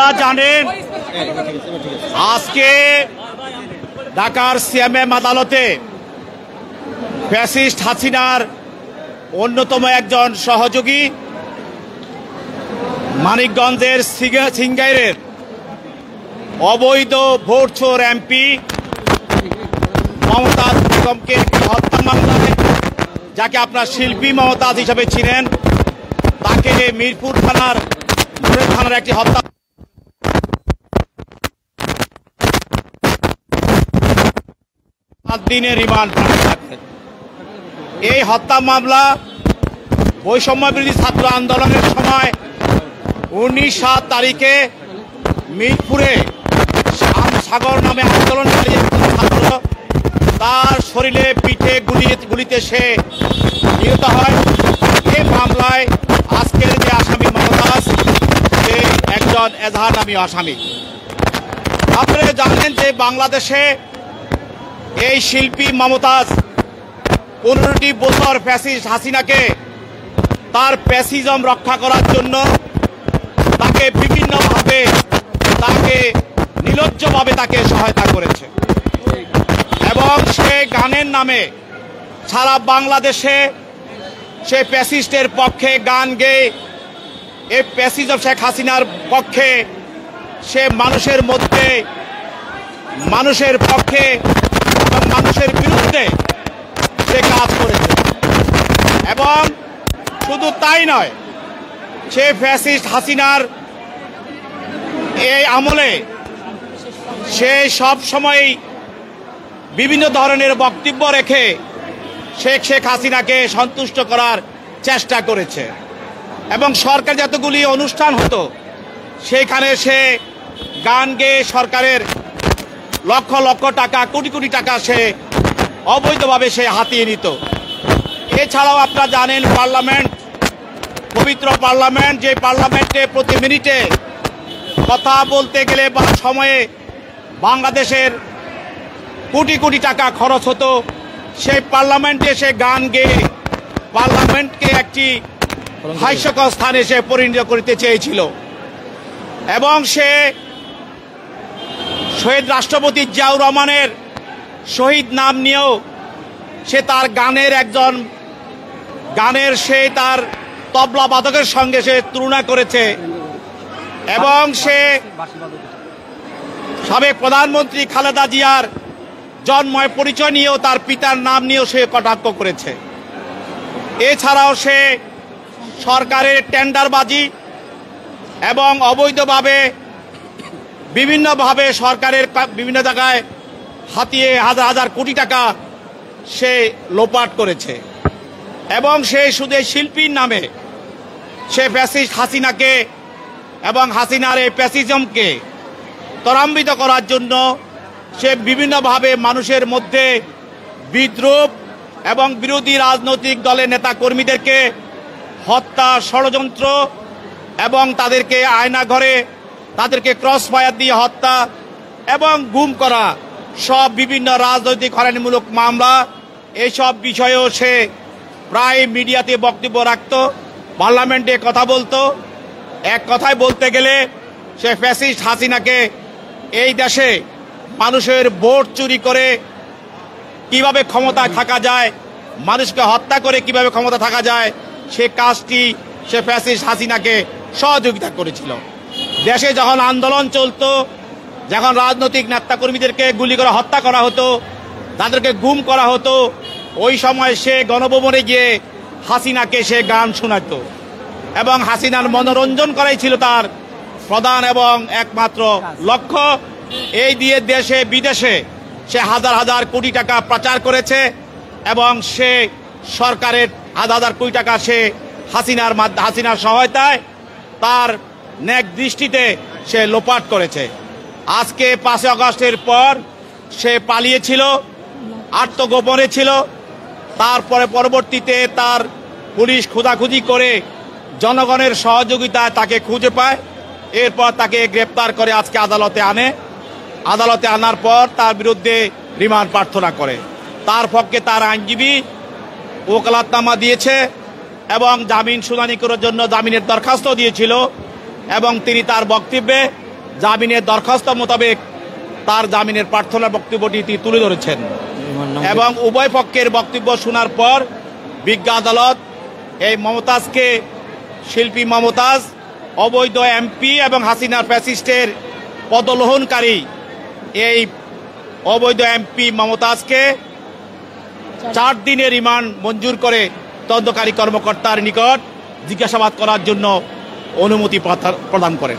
আপনারা জানেন আজকে ঢাকার সিএমএম আদালতে ফ্যাসিস্ট হাসিনার অন্যতম একজন সহযোগী মানিকগঞ্জের সিংগাইরের অবৈধ ভোট চোর এমপি মমতাজ বেগমকে হত্যা মামলায়, যাকে আপনার শিল্পী মমতাজ হিসাবে চিনেন, তাকে মিরপুর থানার একটি হত্যা দিনের রিমান্ড। এই হত্যা মামলা বৈষম্য বিরোধী ছাত্র আন্দোলনের সময় 19/7 তারিখে মিরপুরে সাগর নামে আন্দোলনকারী ছাত্র তার শরীরে পিঠে গুলিতে সে নিহত হয়। এই মামলায় আজকের যে আসামি মমতাজ, সে একজন এজাহার নামী আসামি। আপনারা জানেন যে বাংলাদেশে এই শিল্পী মমতাজ 15টি বছর ফ্যাসিস্ট হাসিনাকে তার ফ্যাসিজম রক্ষা করার জন্য তাকে বিভিন্নভাবে নির্লজ্জভাবে তাকে সহায়তা করেছে এবং সে গানের নামে সারা বাংলাদেশে সে ফ্যাসিস্টের পক্ষে গান গেয়ে এই ফ্যাসিজম শেখ হাসিনার পক্ষে সে মানুষের মধ্যে, মানুষের পক্ষে এবং মানুষের বিরুদ্ধে সে কাজ করেছে। এবং শুধু তাই নয়, সে ফ্যাসিস্ট হাসিনার এই আমলে সে সব সময় বিভিন্ন ধরনের বক্তব্য রেখে শেখ হাসিনাকে সন্তুষ্ট করার চেষ্টা করেছে এবং সরকার যতগুলি অনুষ্ঠান হতো সেখানে সে গান গেয়ে সরকারের লক্ষ লক্ষ টাকা, কোটি কোটি টাকা সে অবৈধভাবে সে হাতিয়ে নিত। এছাড়াও আপনারা জানেন পার্লামেন্ট, পবিত্র পার্লামেন্ট, যে পার্লামেন্টে প্রতি মিনিটে কথা বলতে গেলে বা সময়ে বাংলাদেশের কোটি কোটি টাকা খরচ হতো, সেই পার্লামেন্টে সে গান গেয়ে পার্লামেন্টকে একটি হাস্যকর স্থানে সে পরিণত করতে চেয়েছিল এবং সে শহীদ রাষ্ট্রপতি জিয়াউর রহমানের শহীদ নাম নিয়েও সে তার সে তার তবলা বাদকের সঙ্গে সে তুলনা করেছে এবং সে সাবেক প্রধানমন্ত্রী খালেদা জিয়ার জন্ময় পরিচয় নিয়েও তার পিতার নাম নিয়েও সে কটাক্ষ করেছে। এছাড়াও সে সরকারের টেন্ডারবাজি এবং অবৈধভাবে বিভিন্নভাবে সরকারের বিভিন্ন জায়গায় হাতিয়ে হাজার হাজার কোটি টাকা সে লোপাট করেছে এবং সে শুধু শিল্পীর নামে সে ফ্যাসিস্ট হাসিনাকে এবং হাসিনার এই ফ্যাসিজমকে ত্বরান্বিত করার জন্য সে বিভিন্নভাবে মানুষের মধ্যে বিদ্রোহ এবং বিরোধী রাজনৈতিক দলের নেতা কর্মীদেরকে হত্যা, ষড়যন্ত্র এবং তাদেরকে আয়নাঘরে তাদেরকে ক্রস ফায়ার দিয়ে হত্যা এবং গুম করা, সব বিভিন্ন রাজনৈতিক হয়রানিমূলক মামলা, এইসব বিষয়েও সে প্রায় মিডিয়াতে বক্তব্য রাখত, পার্লামেন্টে কথা বলতো। এক কথায় বলতে গেলে সে ফ্যাসিস্ট হাসিনাকে এই দেশে মানুষের ভোট চুরি করে কিভাবে ক্ষমতায় থাকা যায়, মানুষকে হত্যা করে কিভাবে ক্ষমতা থাকা যায়, সে কাজটি সে ফ্যাসিস্ট হাসিনাকে সহযোগিতা করেছিল। দেশে যখন আন্দোলন চলতো, যখন রাজনৈতিক নেতাকর্মীদেরকে গুলি করে হত্যা করা হতো, তাদেরকে গুম করা হতো, ওই সময় সে গণভবনে গিয়ে হাসিনাকে সে গান শোনাত এবং হাসিনার মনোরঞ্জন করাই ছিল তার প্রধান এবং একমাত্র লক্ষ্য। এই দিয়ে দেশে বিদেশে সে হাজার হাজার কোটি টাকা পাচার করেছে এবং সে সরকারের হাজার হাজার কোটি টাকা সে হাসিনার সহায়তায় তার ন্যাক দৃষ্টিতে সে লোপাট করেছে। আজকে 5 আগস্টের পর সে পালিয়েছিল, আত্মগোপনে ছিল, তারপরে পরবর্তীতে তার পুলিশ খোঁজাখুঁজি করে জনগণের সহযোগিতায় তাকে খুঁজে পায়, এরপর তাকে গ্রেপ্তার করে আজকে আদালতে আনে। আদালতে আনার পর তার বিরুদ্ধে রিমান্ড প্রার্থনা করে। তার পক্ষে তার আইনজীবী ওকালতনামা দিয়েছে এবং জামিন শুনানি করার জন্য জামিনের দরখাস্ত দিয়েছিল এবং তিনি তার বক্তব্যে জামিনের দরখাস্ত মোতাবেক তার জামিনের প্রার্থনার বক্তব্যটি তিনি তুলে ধরেছেন এবং উভয় পক্ষের বক্তব্য শোনার পর বিজ্ঞ আদালত এই মমতাজকে, শিল্পী মমতাজ অবৈধ এমপি এবং হাসিনার ফ্যাসিস্টের পদলোহনকারী এই অবৈধ এমপি মমতাজকে 4 দিনের রিমান্ড মঞ্জুর করে তদন্তকারী কর্মকর্তার নিকট জিজ্ঞাসাবাদ করার জন্য অনুমতি প্রদান করেন।